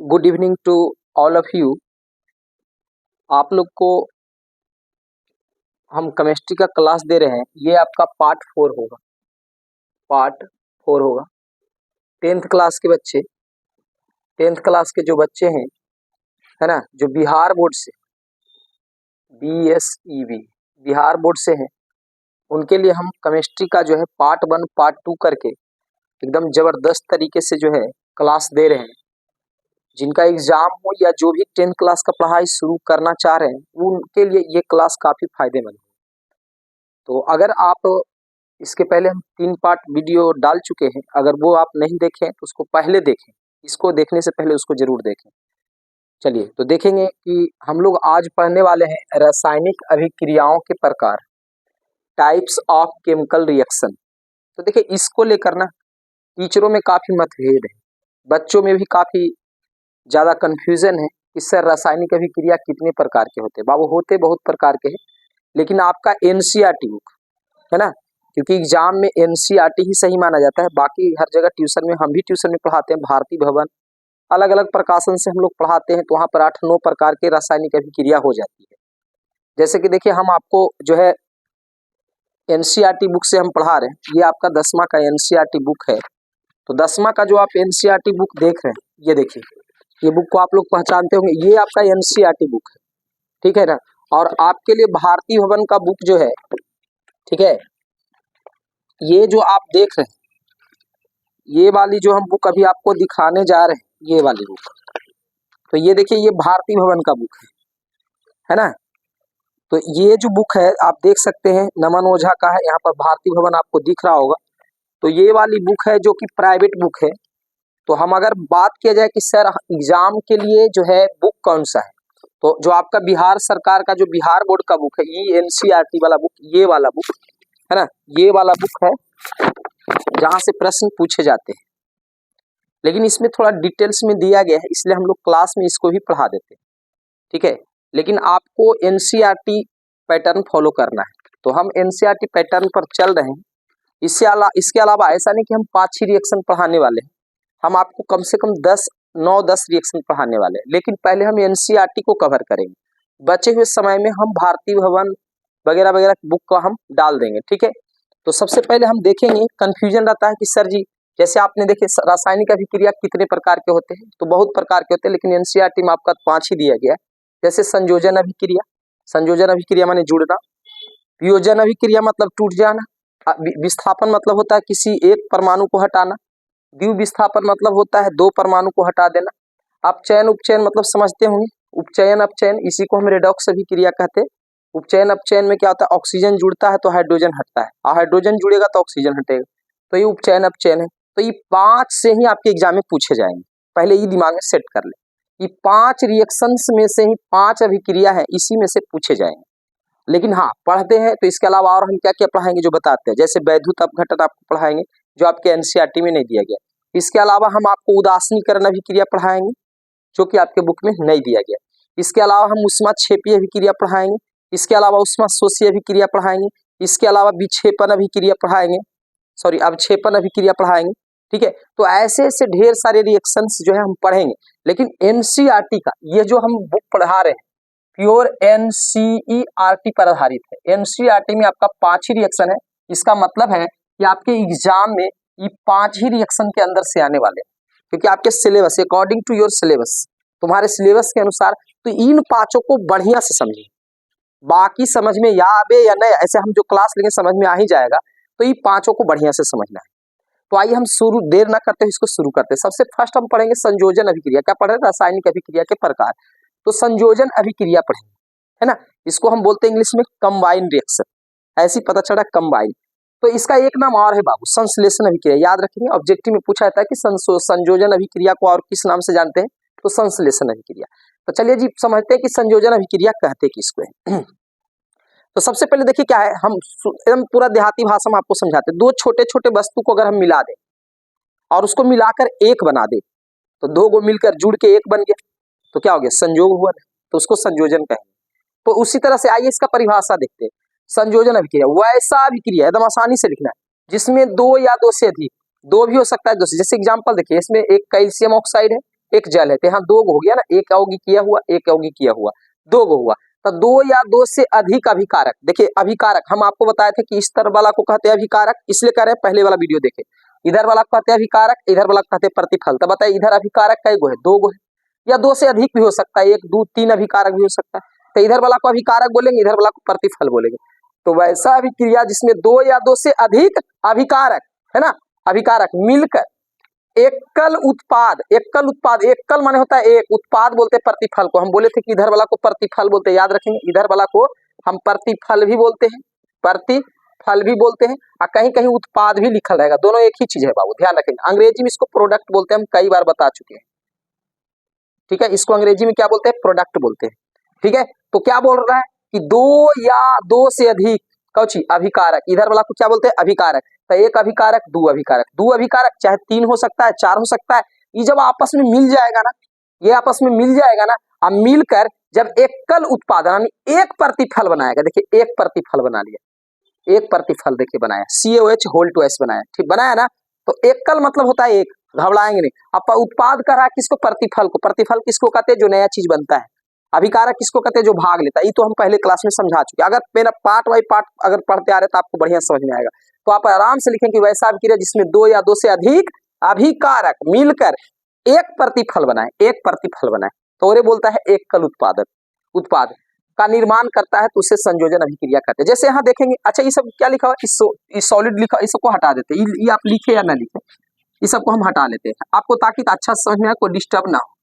Good evening to all of you. आप लोग को हम केमिस्ट्री का क्लास दे रहे हैं। ये आपका पार्ट 4 होगा। पार्ट 4 होगा। 10th क्लास के बच्चे, 10th क्लास के जो बच्चे हैं, है ना, जो बिहार बोर्ड से BSEB बिहार बोर्ड से हैं, उनके लिए हम केमिस्ट्री का जो है पार्ट 1 पार्ट 2 करके एकदम जबरदस्त तरीके से जो है क्लास दे रहे हैं। जिनका एग्जाम हो या जो भी 10th क्लास का पढ़ाई शुरू करना चाह रहे हैं, उनके लिए ये क्लास काफ़ी फायदेमंद है। तो अगर आप इसके पहले हम 3 पार्ट वीडियो डाल चुके हैं, अगर वो आप नहीं देखें तो उसको पहले देखें, इसको देखने से पहले उसको जरूर देखें। चलिए तो देखेंगे कि हम लोग आज पढ़ने वाले हैं रासायनिक अभिक्रियाओं के प्रकार, टाइप्स ऑफ केमिकल रिएक्शन। तो देखिए, इसको लेकर ना टीचरों में काफ़ी मतभेद है, बच्चों में भी काफ़ी ज़्यादा कन्फ्यूजन है कि सर रासायनिक अभिक्रिया कितने प्रकार के होते हैं। बाबू, होते बहुत प्रकार के हैं, लेकिन आपका NCERT बुक है ना, क्योंकि एग्जाम में NCERT ही सही माना जाता है। बाकी हर जगह ट्यूशन में, हम भी ट्यूशन में पढ़ाते हैं, भारती भवन अलग अलग प्रकाशन से हम लोग पढ़ाते हैं, तो वहाँ पर 8-9 प्रकार के रासायनिक अभिक्रिया हो जाती है। जैसे कि देखिए, हम आपको जो है NCERT बुक से हम पढ़ा रहे हैं, ये आपका 10वां का NCERT बुक है। तो 10वां का जो आप NCERT बुक देख रहे हैं, ये देखिए, ये बुक को आप लोग पहचानते होंगे, ये आपका NCERT बुक है, ठीक है ना। और आपके लिए भारती भवन का बुक जो है, ठीक है, ये जो आप देख रहे हैं, ये वाली जो हम बुक अभी आपको दिखाने जा रहे हैं, ये वाली बुक, तो ये देखिए, ये भारती भवन का बुक है ना। तो ये जो बुक है आप देख सकते हैं, नमन ओझा का है, यहाँ पर भारती भवन आपको दिख रहा होगा। तो ये वाली बुक है जो कि प्राइवेट बुक है। तो हम अगर बात किया जाए कि सर एग्जाम के लिए जो है बुक कौन सा है, तो जो आपका बिहार सरकार का जो बिहार बोर्ड का बुक है, ये NCERT वाला बुक, ये वाला बुक है ना, ये वाला बुक है जहाँ से प्रश्न पूछे जाते हैं। लेकिन इसमें थोड़ा डिटेल्स में दिया गया है, इसलिए हम लोग क्लास में इसको भी पढ़ा देते हैं, ठीक है। लेकिन आपको NCERT पैटर्न फॉलो करना है, तो हम NCERT पैटर्न पर चल रहे हैं। इसके अलावा ऐसा नहीं कि हम 5 ही रिएक्शन पढ़ाने वाले हैं, हम आपको कम से कम 9-10 रिएक्शन पढ़ाने वाले हैं। लेकिन पहले हम NCERT को कवर करेंगे, बचे हुए समय में हम भारती भवन वगैरह वगैरह बुक को हम डाल देंगे, ठीक है। तो सबसे पहले हम देखेंगे, कंफ्यूजन रहता है कि सर जी, जैसे आपने देखे रासायनिक अभिक्रिया कितने प्रकार के होते हैं, तो बहुत प्रकार के होते हैं, लेकिन NCERT में आपका 5 ही दिया गया है। जैसे संयोजन अभिक्रिया, संयोजन अभिक्रिया माने जुड़ना, वियोजन अभिक्रिया मतलब टूट जाना, विस्थापन मतलब होता है किसी एक परमाणु को हटाना, द्विविस्थापन मतलब होता है 2 परमाणु को हटा देना, अपचयन उपचयन मतलब समझते होंगे, उपचयन अपचयन, इसी को हम रेडॉक्स अभिक्रिया कहते हैं। उपचयन अपचयन में क्या होता है, ऑक्सीजन जुड़ता है तो हाइड्रोजन हटता है, और हाइड्रोजन जुड़ेगा तो ऑक्सीजन हटेगा, तो ये उपचयन अपचयन है। तो ये 5 से ही आपके एग्जाम में पूछे जाएंगे, पहले ये दिमाग में सेट कर ले, ये 5 रिएक्शंस में से ही 5 अभिक्रिया है, इसी में से पूछे जाएंगे। लेकिन हाँ, पढ़ते हैं तो इसके अलावा और हम क्या क्या पढ़ाएंगे जो बताते हैं, जैसे वैद्युत अपघटन आपको पढ़ाएंगे जो आपके NCERT में नहीं दिया गया। इसके अलावा हम आपको उदासीनीकरण अभिक्रिया पढ़ाएंगे जो कि आपके बुक में नहीं दिया गया। इसके अलावा हम ऊष्माक्षेपीय अभिक्रिया पढ़ाएंगे, इसके अलावा ऊष्माशोषीय अभिक्रिया पढ़ाएंगे, इसके अलावा विक्षेपण अभिक्रिया पढ़ाएंगे, अवक्षेपण अभिक्रिया पढ़ाएंगे, ठीक है। तो ऐसे ऐसे ढेर सारे रिएक्शंस जो है हम पढ़ेंगे। लेकिन NCERT का ये जो हम बुक पढ़ा रहे हैं, प्योर NCERT पर आधारित है। NCERT में आपका 5 ही रिएक्शन है, इसका मतलब है कि आपके एग्जाम में ये 5 ही रिएक्शन के अंदर से आने वाले हैं, क्योंकि आपके syllabus, according to your syllabus, तुम्हारे सिलेबस के अनुसार, तो इन 5 को बढ़िया से समझिए। बाकी समझ में या आवे या नहीं, ऐसे हम जो क्लास लेंगे समझ में आ ही जाएगा, तो ये 5 को बढ़िया से समझना है। तो आइए हम शुरू देर ना करते हुए इसको शुरू करते हैं। सबसे फर्स्ट हम पढ़ेंगे संयोजन अभिक्रिया। क्या पढ़ रहे हैं, रासायनिक अभिक्रिया के प्रकार। तो संयोजन अभिक्रिया पढ़ेंगे, है ना, इसको हम बोलते हैं इंग्लिश में कंबाइन रिएक्शन, ऐसी पता चला कंबाइन। तो इसका एक नाम और है बाबू, संश्लेषण अभिक्रिया, याद रखेंगे, ऑब्जेक्टिव में पूछा जाता है कि संयोजन अभिक्रिया को और किस नाम से जानते हैं, तो संश्लेषण अभिक्रिया। तो चलिए जी समझते हैं कि संयोजन अभिक्रिया कहते किसको है। तो सबसे पहले देखिए क्या है, हम एकदम पूरा देहाती भाषा में आपको समझाते हैं। 2 छोटे छोटे वस्तु को अगर हम मिला दें और उसको मिलाकर एक बना दे, तो 2 को मिलकर जुड़ के एक बन गया, तो क्या हो गया, संयोग हुआ, तो उसको संयोजन कहेंगे। तो उसी तरह से आइए इसका परिभाषा देखते हैं। संयोजन अभिक्रिया वैसा अभिक्रिया, एकदम आसानी से लिखना है, जिसमें 2 या 2 से अधिक, 2 भी हो सकता है, 2 से, जैसे एग्जांपल देखिए, इसमें एक कैल्शियम ऑक्साइड है एक जल है, तो यहाँ दो गो हो गया ना, एक यौगिक किया हुआ, एक यौगिक किया हुआ, दो गो हुआ। तो दो या दो से अधिक अभिकारक, देखिए अभिकारक हम आपको बताए थे कि इस तरह वाला को कहते हैं अभिकारक, इसलिए कह रहे हैं पहले वाला वीडियो देखे। इधर वाला को कहते हैं अभिकारक, इधर वाला को कहते हैं प्रतिफल। तो बताइए इधर अभिकारक कई गो है, दो गो है, या दो से अधिक भी हो सकता है, एक दो तीन अभिकारक भी हो सकता है। तो इधर वाला को अभिकारक बोलेंगे, इधर वाला को प्रतिफल बोलेंगे। तो वैसा अभिक्रिया जिसमें दो या दो से अधिक अभिकारक है ना, अभिकारक मिलकर एकल उत्पाद, एकल उत्पाद, एकल माने होता है एक, उत्पाद बोलते हैं प्रतिफल को। हम बोले थे कि इधर वाला को प्रतिफल बोलते हैं, याद रखेंगे, इधर वाला को हम प्रतिफल भी बोलते हैं, प्रतिफल भी बोलते हैं, और कहीं कहीं उत्पाद भी लिखल रहेगा, दोनों एक ही चीज है बाबू, ध्यान रखेंगे। अंग्रेजी में इसको प्रोडक्ट बोलते हैं, हम कई बार बता चुके हैं, ठीक है। इसको अंग्रेजी में क्या बोलते हैं, प्रोडक्ट बोलते हैं, ठीक है। तो क्या बोल रहा है कि दो या दो से अधिक कौची अभिकारक, इधर वाला को क्या बोलते हैं अभिकारक। तो एक अभिकारक, दो अभिकारक, दो अभिकारक चाहे तीन हो सकता है, चार हो सकता है, ये जब आपस में मिल जाएगा ना, ये आपस में मिल जाएगा ना, अब मिलकर जब एकल उत्पादन यानी एक प्रतिफल बनाएगा, देखिए एक प्रतिफल बना लिया, एक प्रतिफल देखिए बनाया, COH2S बनाया, ठीक बनाया ना। तो एकल मतलब होता है एक, घबराएंगे नहीं। अब उत्पाद कर रहा है किसको, प्रतिफल को। प्रतिफल किसको कहते हैं, जो नया चीज बनता है। अभिकारक किसको कहते हैं, जो भाग लेता है। ये तो हम पहले क्लास में समझा चुके। अगर मेरा पार्ट बाई पार्ट अगर पढ़ते आ रहे तो आपको बढ़िया समझ में आएगा। तो आप आराम से लिखें कि वैसा अभिक्रिया जिसमें दो या दो से अधिक अभिकारक मिलकर एक प्रतिफल बनाए, एक प्रतिफल बनाए, तो और बोलता है एकल उत्पादक, उत्पाद का निर्माण करता है, तो उसे संयोजन अभिक्रिया कहते हैं। जैसे यहाँ देखेंगे, अच्छा ये सब क्या लिखा हुआ, इस सॉलिड लिखा, इस सबको हटा देते हैं, ये आप लिखे या ना लिखे, इस सबको हम हटा लेते हैं आपको, ताकि अच्छा समझ में आए, कोई डिस्टर्ब ना हो।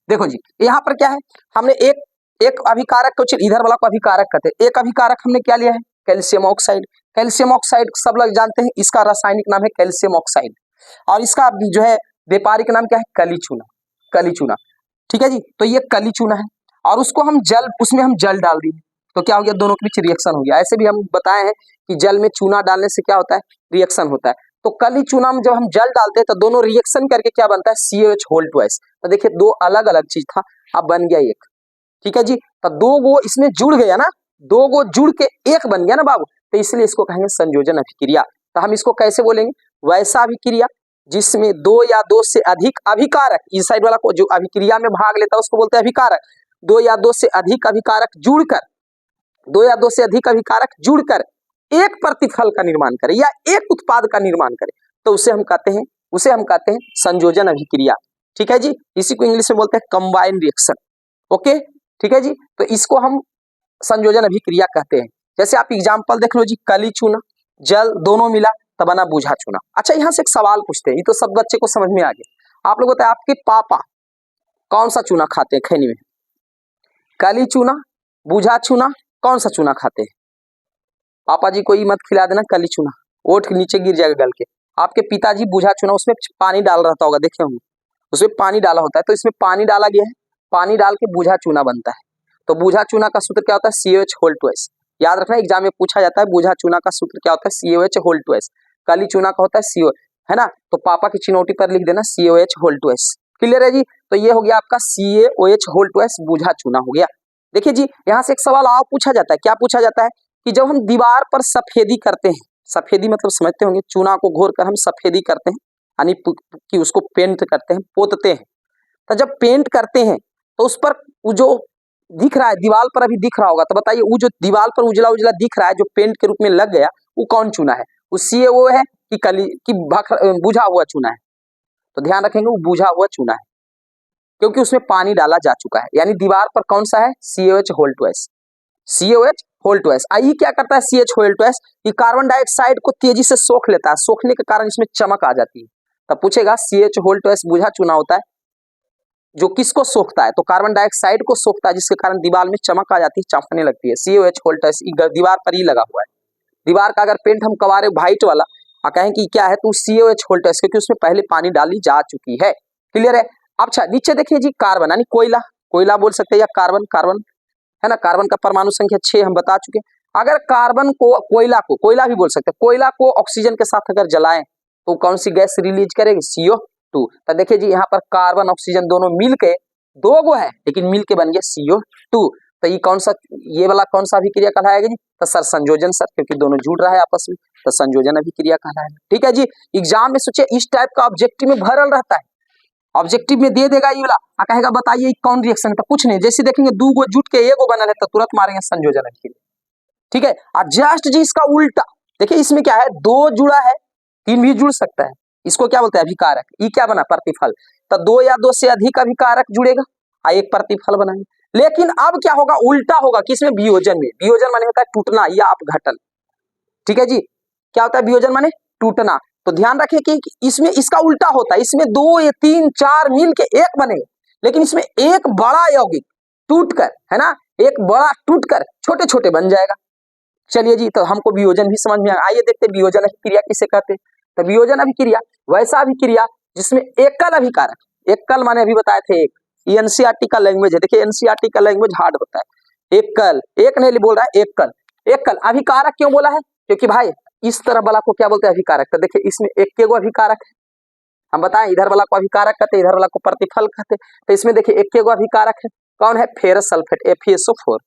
देखो जी यहाँ पर क्या है, हमने एक अभिकारक को, इधर वाला को अभिकारक कहते हैं, एक अभिकारक हमने क्या लिया है, कैल्शियम ऑक्साइड। कैल्शियम ऑक्साइड सब लोग जानते हैं, इसका रासायनिक नाम है कैल्शियम ऑक्साइड, और इसका जो है व्यापारिक नाम क्या है, कली चूना, कली चूना, ठीक है जी। तो ये कली चूना है, और उसको हम जल, उसमें हम जल डाल दिए, तो क्या हो गया, दोनों के बीच रिएक्शन हो गया। ऐसे भी हम बताए हैं कि जल में चूना डालने से क्या होता है, रिएक्शन होता है। तो कली चूना में जब हम जल डालते हैं तो दोनों रिएक्शन करके क्या बनता है, COH2S। तो देखिए दो अलग अलग चीज था, अब बन गया एक, ठीक है जी। तो दो गो इसमें जुड़ गया ना, दो गो जुड़ के एक बन गया ना बाबू, तो इसलिए इसको कहेंगे संयोजन अभिक्रिया। तो हम इसको कैसे बोलेंगे, वैसा अभिक्रिया जिसमें दो या दो से अधिक अभिकारक, इस साइड वाला को जो अभिक्रिया में भाग लेता है उसको बोलते हैं अभिकारक। दो या दो से अधिक अभिकारक जुड़कर, दो या दो से अधिक अभिकारक जुड़कर एक प्रतिफल का निर्माण करे या एक उत्पाद का निर्माण करे, तो उसे हम कहते हैं संयोजन अभिक्रिया, ठीक है जी। इसी को इंग्लिश में बोलते हैं कंबाइंड रिएक्शन, ओके, ठीक है जी। तो इसको हम संयोजन अभिक्रिया कहते हैं। जैसे आप एग्जाम्पल देख लो जी, कली चूना जल दोनों मिला तब बना बूझा चूना। अच्छा यहाँ से एक सवाल पूछते हैं, ये तो सब बच्चे को समझ में आ गया। आप लोग बताए आपके पापा कौन सा चूना खाते हैं खैनी में, कली चूना, बूझा चूना, कौन सा चूना खाते हैं? पापा जी को ये मत खिला देना कली चूना, ओठ के नीचे गिर जाएगा गल के। आपके पिताजी बूझा चूना, उसमें पानी डाल रहता होगा, देखे होंगे उसमें पानी डाला होता है, तो इसमें पानी डाला गया है, पानी डाल के बूझा चूना बनता है। तो बूझा चूना का सूत्र क्या होता है, COH2S। याद रखना एग्जाम में पूछा जाता है, बूझा चूना का सूत्र क्या होता है, COH2S। कली चूना का होता है CO, है ना। तो पापा की चिनौटी पर लिख देना COH2S, क्लियर है जी। तो ये हो गया आपका COH2S बूझा चूना हो गया। देखिए जी यहाँ से एक सवाल और पूछा जाता है, क्या पूछा जाता है कि जब हम दीवार पर सफेदी करते हैं, सफेदी मतलब समझते होंगे, चूना को घोर कर हम सफेदी करते हैं, यानी कि उसको पेंट करते हैं, पोतते हैं। तो जब पेंट करते हैं तो उस पर वो जो दिख रहा है, दीवार पर अभी दिख रहा होगा, तो बताइए वो जो दीवार पर उजला उजला दिख रहा है, जो पेंट के रूप में लग गया, वो कौन चूना है, वो CaO है कि कली की बुझा हुआ चूना है? तो ध्यान रखेंगे वो बुझा हुआ चूना है, क्योंकि उसमें पानी डाला जा चुका है। यानी दीवार पर कौन सा है, COH2S, COH2S। आइए क्या करता है COH2S, कि कार्बन डाइऑक्साइड को तेजी से सोख लेता है, सोखने के कारण इसमें चमक आ जाती है। तब पूछेगा COH2S बुझा चूना होता है जो किसको सोखता है, तो कार्बन डाइऑक्साइड को सोखता है, जिसके कारण दीवार में चमक आ जाती है, चमकने लगती है। COH2S दीवार पर ही लगा हुआ है। दीवार का अगर पेंट हम करा रहे व्हाइट वाला और कहें कि क्या है, तो COH2S, क्योंकि उसमें पहले पानी डाली जा चुकी है, क्लियर है। अच्छा नीचे देखिए जी, कार्बन यानी कोयला, कोयला बोल सकते हैं, या कार्बन, कार्बन है ना, कार्बन का परमाणु संख्या 6 हम बता चुके। अगर कार्बन को, कोयला भी बोल सकते हैं, कोयला को ऑक्सीजन के साथ अगर जलाएं तो कौन सी गैस रिलीज करेगी, CO2। तो देखिए जी यहाँ पर कार्बन ऑक्सीजन दोनों मिल के, दो गो है लेकिन मिल के बन गया CO2। तो ये कौन सा, ये वाला कौन सा अभिक्रिया कहलाएगा जी, तो सर संयोजन सर, क्योंकि दोनों जुड़ रहा है आपस में, तो संयोजन अभिक्रिया कहलाएगा, ठीक है जी। एग्जाम में सोचिए इस टाइप का ऑब्जेक्टिव में भरल रहता है, ऑब्जेक्टिव में दे देगा ये वाला, कहेगा बताइए कौन रिएक्शन है, तो कुछ नहीं, जैसे देखेंगे दो गो जुट के एगो बनल है तो तुरंत मारेंगे संयोजन अभिक्रिया, ठीक है। और जस्ट जी इसका उल्टा, देखिए इसमें क्या है, दो जुड़ा है, तीन भी जुड़ सकता है, इसको क्या बोलते हैं अभिकारक, ये क्या बना प्रतिफल, तो दो या दो से अधिक अभिकारक जुड़ेगा और एक प्रतिफल बनाएंगे। लेकिन अब क्या होगा, उल्टा होगा, किसमें, वियोजन में। वियोजन माने होता है टूटना या अपघटन, ठीक है जी। क्या होता है वियोजन माने टूटना, तो ध्यान रखिए कि इसमें इसका उल्टा होता है, इसमें दो या तीन चार मिल के एक बनेगा, लेकिन इसमें एक बड़ा यौगिक टूटकर, है ना, एक बड़ा टूटकर छोटे छोटे बन जाएगा। चलिए जी, तो हमको वियोजन भी समझ में आइए देखते हैं वियोजन अभिक्रिया किसे कहते हैं। तो वियोजन अभिक्रिया वैसा अभिक्रिया जिसमें एकल अभिकारक, एकल माने अभी बताए थे एक, ये एनसीईआरटी का लैंग्वेज है, देखिए एनसीईआरटी का लैंग्वेज हार्ड होता है। एकल, एक नहीं बोल रहा है, एकल, एकल अभिकारक क्यों बोला है, क्योंकि भाई इस तरह वाला को क्या बोलते हैं अभिकारक, तो देखिए इसमें एक गो अभिकारक है, हम बताएं इधर वाला को अभिकारक कहते, इधर वाला को प्रतिफल कहते, तो इसमें देखिए एक गो अभिकारक है, कौन है, फेरस सल्फेट FeSO4।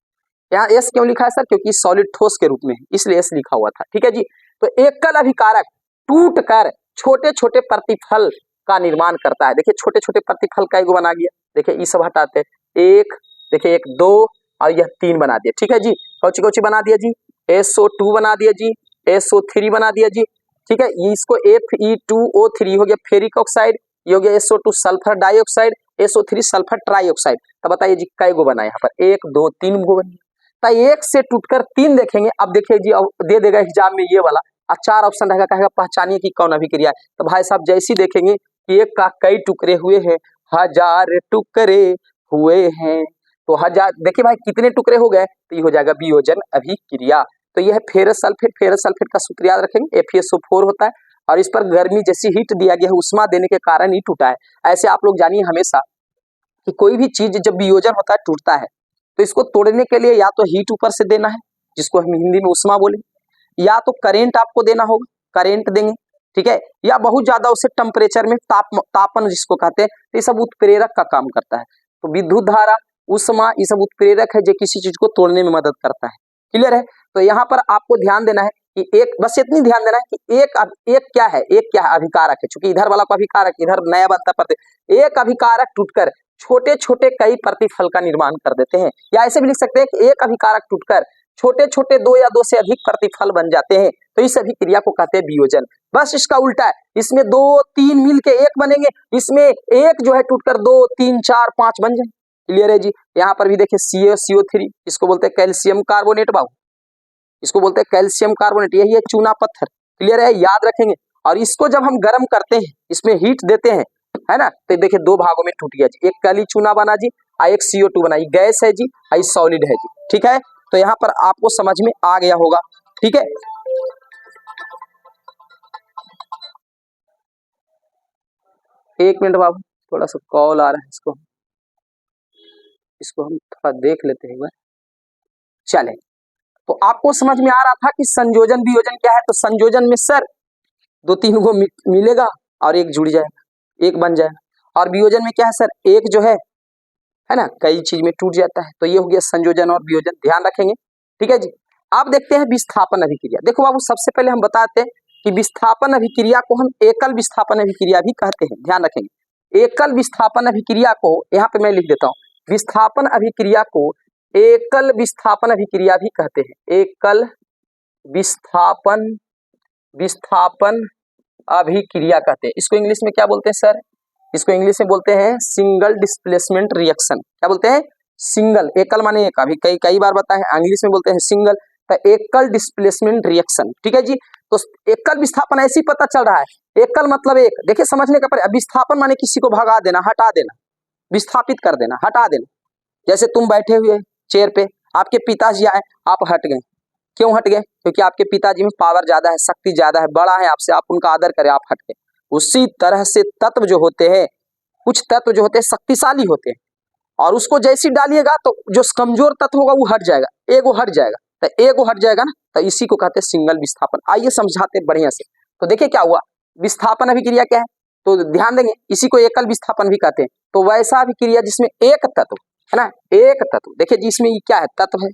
यहाँ एस क्यों लिखा है सर, क्योंकि सॉलिड ठोस के रूप में है, इसलिए एस लिखा हुआ था, ठीक है जी। तो एकल अभिकारक टूट कर छोटे छोटे प्रतिफल का निर्माण करता है। देखिए छोटे छोटे प्रतिफल का एगो बना गया, देखिए ये सब हटाते, एक देखिए एक दो और यह तीन बना दिया, ठीक है जी। कौची कौची बना दिया जी, SO2 बना दिया जी, SO3 बना दिया जी, ठीक है। ये इसको Fe2O3 हो गया फेरिक ऑक्साइड, ये हो गया SO2 sulphur dioxide, SO3 sulphur trioxide. तो बताइए जी कै गो बना, यहाँ पर एक दो तीन गो बना, तो एक से टूटकर तीन देखेंगे। अब देखिए जी दे देगा एग्जाम में ये वाला, और चार ऑप्शन रहेगा, कहेगा पहचानिए कि कौन अभिक्रिया है। तो भाई साहब जैसी देखेंगे कि एक का कई टुकड़े हुए हैं, 1000 टुकड़े हुए हैं, तो 1000 देखिए भाई कितने टुकड़े हो गए, तो ये हो जाएगा वियोजन अभिक्रिया। तो यह है फेरस सल्फेट, फेरस सल्फेट का सूत्र याद रखेंगे, FeSO4 होता है, और इस पर गर्मी जैसी हीट दिया गया है, उष्मा देने के कारण ही टूटा है। ऐसे आप लोग जानिए हमेशा कि कोई भी चीज जब वियोजन होता है टूटता है, तो इसको तोड़ने के लिए या तो हीट ऊपर से देना है, जिसको हम हिंदी में उष्मा बोले, या तो करेंट आपको देना होगा, करेंट देंगे, ठीक है, या बहुत ज्यादा उसे टेम्परेचर में तापन जिसको कहते हैं, तो ये सब उत्प्रेरक का काम करता है। तो विद्युत धारा, उष्मा, ये सब उत्प्रेरक है जो किसी चीज को तोड़ने में मदद करता है। क्लियर है। तो यहाँ पर आपको ध्यान देना है कि एक, बस इतनी ध्यान देना है कि एक क्या है, एक क्या है अभिकारक है, चूंकि इधर वाला को अभिकारक, इधर नया बनता पड़ते, एक अभिकारक टूटकर छोटे छोटे कई प्रतिफल का निर्माण कर देते हैं, या ऐसे भी लिख सकते हैं कि एक अभिकारक टूटकर छोटे छोटे दो या दो से अधिक प्रतिफल बन जाते हैं, तो इस अभिक्रिया को कहते हैं वियोजन। बस इसका उल्टा है, इसमें दो तीन मिल के एक बनेंगे, इसमें एक जो है टूटकर दो तीन चार पांच बन जाए। क्लियर है जी। यहाँ पर भी देखिए CaCO3, इसको बोलते हैं कैल्शियम कार्बोनेट, बाबू इसको बोलते हैं कैल्शियम कार्बोनेट, यही है चूना पत्थर। क्लियर है, याद रखेंगे। और इसको जब हम गर्म करते हैं, इसमें हीट देते हैं, है ना, तो देखिए दो भागों में टूट गया जी, एक काली चूना बना जी और एक CO2 बना, गैस है जी और सॉलिड है जी, ठीक है। तो यहाँ पर आपको समझ में आ गया होगा, ठीक है। एक मिनट बाबू, थोड़ा सा कॉल आ रहा है, इसको हम थोड़ा देख लेते हैं। चले, तो आपको समझ में आ रहा था कि संयोजन वियोजन क्या है। तो संयोजन में सर दो तीन गो मिलेगा और एक जुड़ जाएगा, एक बन जाएगा। और वियोजन में क्या है सर, एक जो है ना, कई चीज में टूट जाता है। तो ये हो गया संयोजन और वियोजन, ध्यान रखेंगे, ठीक है जी। अब देखते हैं विस्थापन अभिक्रिया। देखो बाबू, सबसे पहले हम बताते हैं कि विस्थापन अभिक्रिया को हम एकल विस्थापन अभिक्रिया भी कहते हैं, ध्यान रखेंगे। एकल विस्थापन अभिक्रिया को यहाँ पे मैं लिख देता हूँ, विस्थापन अभिक्रिया को एकल विस्थापन अभिक्रिया भी कहते हैं। एकल विस्थापन अभिक्रिया कहते हैं। इसको इंग्लिश में क्या बोलते हैं सर, इसको इंग्लिश में बोलते हैं सिंगल डिस्प्लेसमेंट रिएक्शन। क्या बोलते हैं, सिंगल, एकल माने एक, अभी कई बार बताए, इंग्लिश में बोलते हैं सिंगल, तो एकल डिस्प्लेसमेंट रिएक्शन, ठीक है जी। तो एकल विस्थापन ऐसे ही पता चल रहा है, एकल मतलब एक, देखिए समझने का पर विस्थापन माने किसी को भगा देना, हटा देना, विस्थापित कर देना, हटा देना। जैसे तुम बैठे हुए चेयर पे, आपके पिताजी आए, आप हट गए, क्यों हट गए, क्योंकि आपके पिताजी में पावर ज्यादा है, शक्ति ज्यादा है, बड़ा है आपसे, आप उनका आदर करें, आप हट गए। उसी तरह से तत्व जो होते हैं, कुछ तत्व जो होते हैं शक्तिशाली होते हैं, और उसको जैसी डालिएगा तो जो कमजोर तत्व होगा वो हट जाएगा, एगो हट जाएगा, तो एगो हट जाएगा ना, तो इसी को कहते हैं सिंगल विस्थापन। आइए समझाते बढ़िया से। तो देखिए क्या हुआ, विस्थापन अभिक्रिया क्या है, तो ध्यान देंगे, इसी को एकल विस्थापन भी कहते हैं। तो वैसा अभिक्रिया जिसमें एक तत्व है ना, एक तत्व, देखिए जिसमें क्या है, तत्व है,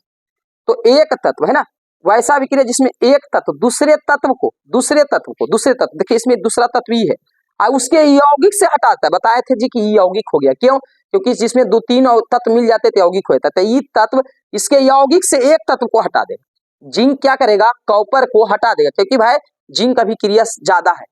तो एक तत्व है ना, वैसा अभिक्रिया जिसमें एक तत्व दूसरे तत्व, देखिए इसमें दूसरा तत्व ही है, और उसके यौगिक से हटाता है। बताए थे जी कि यौगिक हो गया, क्यों? क्योंकि जिसमें 2-3 तत्व मिल जाते थे यौगिक होता था। ये तत्व इसके यौगिक से एक तत्व को हटा देगा। जिंक क्या करेगा? कॉपर को हटा देगा, क्योंकि भाई जिंक अभिक्रिया ज्यादा है।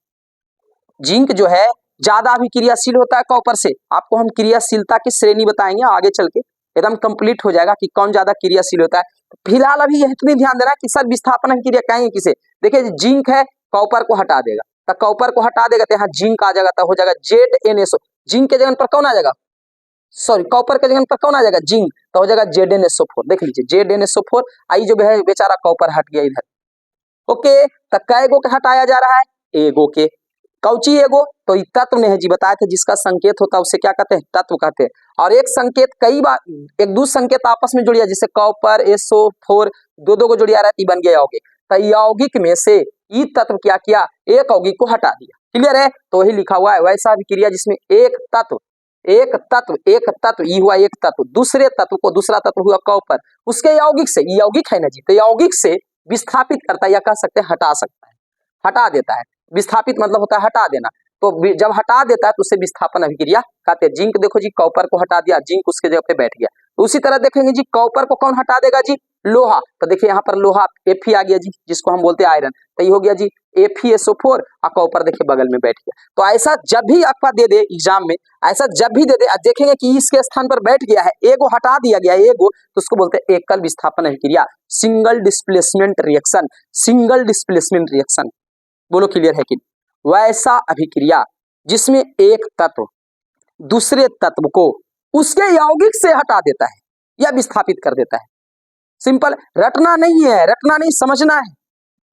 जिंक जो है ज्यादा अभिक्रियाशील होता है कॉपर से। आपको हम क्रियाशीलता की श्रेणी बताएंगे आगे चल के, एकदम कंप्लीट हो जाएगा कि कौन ज्यादा क्रियाशील होता है। फिलहाल अभी यह इतनी ध्यान देना कि सर विस्थापन अभिक्रिया कहेंगे किसे? देखिए जिंक है, कॉपर को हटा देगा, तो कॉपर को हटा देगा तो यहाँ जिंक आ जाएगा, तो हो जाएगा ZnSO। जिंक के जगह पर कौन आ जाएगा? सॉरी, कॉपर के जगह पर कौन आ जाएगा? जिंक, तो हो जाएगा ZnSO4। देख लीजिए ZnSO4। आई जो है बेचारा कॉपर हट गया इधर। ओके, तो कै गो के हटाया जा रहा है? एगो के। कौची एगो? तो तत्व ने है जी बताया था, जिसका संकेत होता है उसे क्या कहते हैं? तत्व कहते हैं। और एक संकेत कई बार, एक दो संकेत आपस में जुड़िया, जैसे कॉपर SO4 दो को जुड़िया रहती, बन गया यौगिक। तो यौगिक में से ई तत्व क्या किया? एक यौगिक को हटा दिया। क्लियर है? तो वही लिखा हुआ है वैसा अभिक्रिया जिसमें एक तत्व ई हुआ एक तत्व, दूसरे तत्व को, दूसरा तत्व हुआ कॉपर, उसके यौगिक से, यौगिक है ना जी, तो यौगिक से विस्थापित करता है, या कह सकते हैं हटा सकता है, हटा देता है। विस्थापित मतलब होता है हटा देना। तो जब हटा देता है तो उसे विस्थापन अभिक्रिया कहते हैं। जिंक देखो जी, कॉपर को हटा दिया, जिंक उसके जगह पे बैठ गया। तो उसी तरह देखेंगे जी, कॉपर को कौन हटा देगा जी? लोहा। तो देखिए यहाँ पर लोहा Fe आ गया जी, जिसको हम बोलते हैं आयरन। तो ये हो गया जी FeSO4, और कॉपर देखिए बगल में बैठ गया। तो ऐसा जब भी आपका दे दे एग्जाम में, ऐसा जब भी दे दे, देखेंगे कि इसके स्थान पर बैठ गया है, एगो हटा दिया गया एगो, तो उसको बोलते हैं एकल विस्थापन अभिक्रिया, single displacement reaction. Single displacement reaction, बोलो क्लियर है कि? वैसा अभिक्रिया जिसमें एक तत्व दूसरे तत्व को उसके यौगिक से हटा देता है या विस्थापित कर देता है। सिंपल, रटना नहीं है, रटना नहीं, समझना है।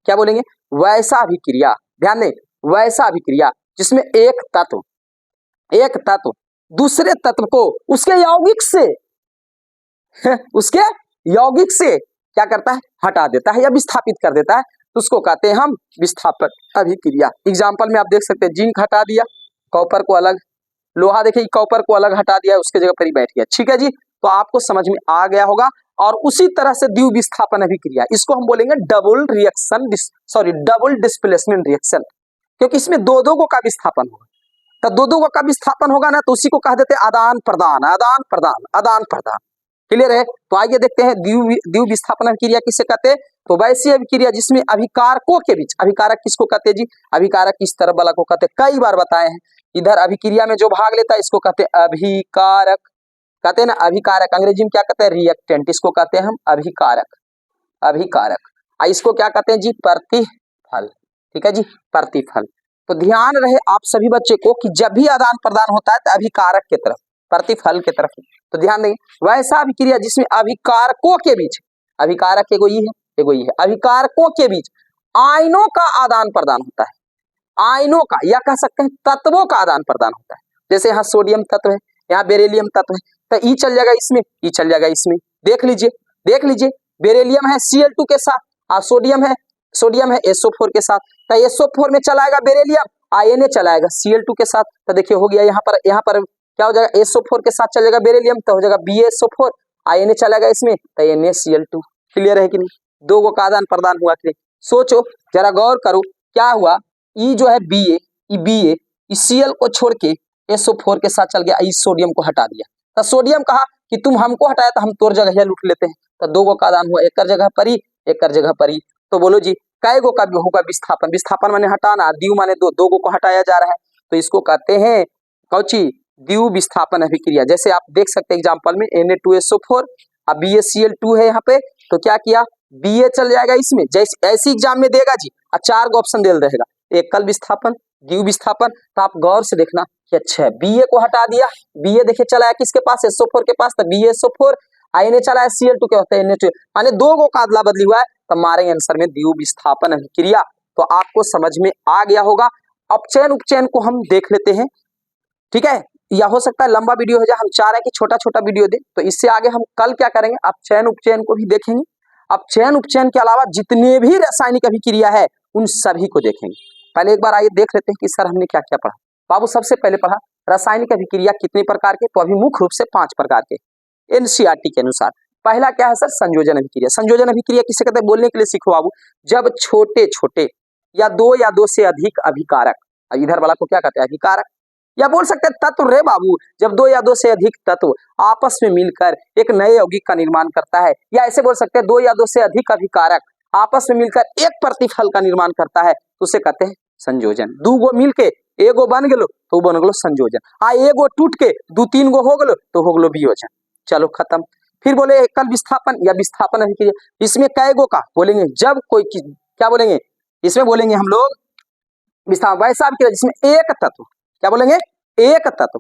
क्या बोलेंगे? वैसा अभिक्रिया, ध्यान दें, वैसा अभिक्रिया जिसमें एक तत्व दूसरे तत्व को उसके यौगिक से उसके यौगिक से क्या करता है? हटा देता है या विस्थापित कर देता है, तो उसको कहते हैं हम विस्थापन अभिक्रिया। एग्जाम्पल में आप देख सकते हैं, जिंक हटा दिया, कॉपर को अलग, लोहा देखिए कॉपर को अलग हटा दिया, उसके जगह पर ही बैठ गया। ठीक है जी, तो आपको समझ में आ गया होगा। और उसी तरह से द्वितीय विस्थापन अभिक्रिया, इसको हम बोलेंगे डबल डिस्प्लेसमेंट रिएक्शन, क्योंकि इसमें दो का विस्थापन होगा। तो दो का विस्थापन होगा ना, तो उसी को कह देते हैं आदान प्रदान, आदान प्रदान, आदान प्रदान। क्लियर है? तो आइए देखते हैं द्वितीय विस्थापन अभिक्रिया किसे कहते हैं। तो वैसी अभिक्रिया जिसमें अभिकारकों के बीच, अभिकारक किसको कहते हैं जी? अभिकारक इस तरफ वाला को कहते हैं, कई बार बताए हैं। इधर अभिक्रिया में जो भाग लेता है इसको कहते हैं अभिकारक, कहते हैं ना अभिकारक। अंग्रेजी में क्या कहते हैं? रिएक्टेंट। इसको कहते हैं हम अभिकारक, अभिकारक। इसको क्या कहते हैं जी? प्रतिफल। ठीक है जी, प्रतिफल। तो ध्यान रहे आप सभी बच्चे को कि जब भी आदान प्रदान होता है तो अभिकारक की तरफ, प्रतिफल की तरफ। तो ध्यान देंगे, वैसा अभिक्रिया जिसमें अभिकारकों के बीच, अभिकारक एगो ये है, अभिकारकों के बीच आयनों का आदान प्रदान होता है। आयनों का, या कह सकते हैं तत्वों का आदान प्रदान होता है। जैसे यहाँ सोडियम तत्व है, यहाँ बेरिलियम तत्व है, तो ई चल जाएगा इसमें, ई चल जाएगा इसमें। देख लीजिए बेरिलियम है Cl2 के साथ, और सोडियम है SO4 के साथ। तो SO4 में चलाएगा बेरिलियम, Na चलाएगा Cl2 के साथ। तो देखिए हो गया, यहाँ पर क्या हो जाएगा? SO4 के साथ चलेगा बेरिलियम, तो हो जाएगा BaSO4, Na चलेगा इसमें, तो NaCl2। क्लियर है कि नहीं? दो का आदान प्रदान हुआ कि नहीं? सोचो जरा, गौर करो, क्या हुआ? ई जो है Ba, Cl को छोड़ के SO4 के साथ चल गया, इस सोडियम को हटा दिया। तो सोडियम कहा कि तुम हमको हटाया तो हम तोर जगह लूट लेते हैं। तो दो का आदान हुआ, एक जगह पर ही, एक जगह पर ही। तो बोलो जी, कै गो का होगा विस्थापन? विस्थापन माने हटाना, द्वितीय माने दो को हटाया जा रहा है, तो इसको कहते हैं कौची? द्वितीय विस्थापन अभिक्रिया। जैसे आप देख सकते हैं एग्जाम्पल में Na2SO4, अब BaCl2 है यहाँ पे, तो क्या किया? Ba चल जाएगा इसमें, जैसे ऐसी एग्जाम में देगा जी, 4 गो ऑप्शन दे रहेगा, एकल विस्थापन, द्वितीय विस्थापन। तो आप गौर से देखना कि अच्छा Ba को हटा दिया, Ba देखिए चला है किसके पास? SO4 के पास, तो BaSO4, Na चला है Cl2 के होते हैं Na2, माने दो गो का अदला बदली हुआ है। तो हमारे आंसर में द्वितीय विस्थापन अभिक्रिया। तो आपको समझ में आ गया होगा। अपचयन उपचयन को हम देख लेते हैं, ठीक है? या हो सकता है लंबा वीडियो हो जाए, हम चाह रहे हैं कि छोटा छोटा वीडियो दे। तो इससे आगे हम कल क्या करेंगे? अपचयन उपचयन को भी देखेंगे। अपचयन उपचयन के अलावा जितने भी रासायनिक अभिक्रिया है उन सभी को देखेंगे। पहले एक बार आइए देख लेते हैं कि सर हमने क्या क्या पढ़ा। बाबू सबसे पहले पढ़ा रासायनिक अभिक्रिया कितने प्रकार के? तो अभी मुख्य रूप से 5 प्रकार के NCERT के अनुसार। पहला क्या है सर? संयोजन अभिक्रिया। संयोजन अभिक्रिया किसे कहते हैं? बोलने के लिए सीखो बाबू। जब छोटे छोटे या दो से अधिक अभिकारक और इधर वाला को क्या कहते हैं अभिकारक। या बोल सकते हैं तत्व रे बाबू, जब दो या दो से अधिक तत्व आपस में मिलकर एक नए यौगिक का निर्माण करता है। या ऐसे बोल सकते हैं दो या दो से अधिक अभिकारक आपस में मिलकर एक प्रतिफल का निर्माण करता है तो उसे कहते हैं संयोजन। दू गो मिलके एगो बन गेलो तो बन गेलो संयोजन। एगो टूट के दू तीन गो हो गेलो तो हो गेलो वियोजन। चलो खत्म। फिर बोले एकल विस्थापन या विस्थापन अभिक्रिया, इसमें कै गो का बोलेंगे, जब कोई क्या बोलेंगे, इसमें बोलेंगे हम लोग विस्थापन वैसा अभिक्रिया जिसमें एक तत्व, क्या बोलेंगे, एक तत्व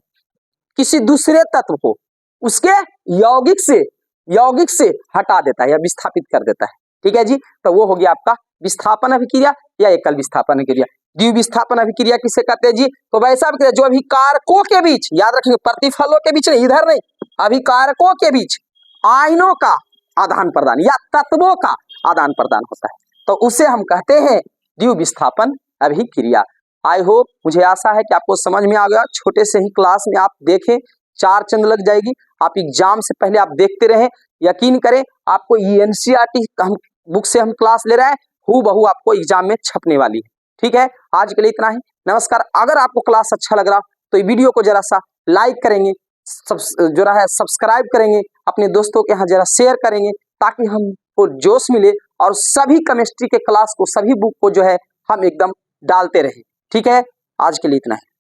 किसी दूसरे तत्व को उसके यौगिक से हटा देता है या विस्थापित कर देता है। ठीक है जी, तो वो हो गया आपका विस्थापन अभिक्रिया या एकल विस्थापन अभिक्रिया। द्विविस्थापन अभिक्रिया किसे कहते हैं जी, तो वैसा अभिक्रिया जो अभिकारकों के बीच, याद रखेंगे प्रतिफलों के बीच नहीं, इधर नहीं, अभिकारकों के बीच आयनों का आदान प्रदान या तत्वों का आदान प्रदान होता है, तो उसे हम कहते हैं द्विविस्थापन अभिक्रिया। आई होप, मुझे आशा है कि आपको समझ में आ गया। छोटे से ही क्लास में आप देखें, 4 चंद लग जाएगी। आप एग्जाम से पहले आप देखते रहें, यकीन करें आपको एनसीईआरटी हम बुक से हम क्लास ले रहे हैं, हूबहू आपको एग्जाम में छपने वाली है। ठीक है, आज के लिए इतना ही, नमस्कार। अगर आपको क्लास अच्छा लग रहा तो ये वीडियो को जरा सा लाइक करेंगे, जो है सब्सक्राइब करेंगे, अपने दोस्तों के यहाँ जरा शेयर करेंगे, ताकि हमको जोश मिले और सभी केमिस्ट्री के क्लास को, सभी बुक को जो है हम एकदम डालते रहें। ठीक है, आज के लिए इतना है।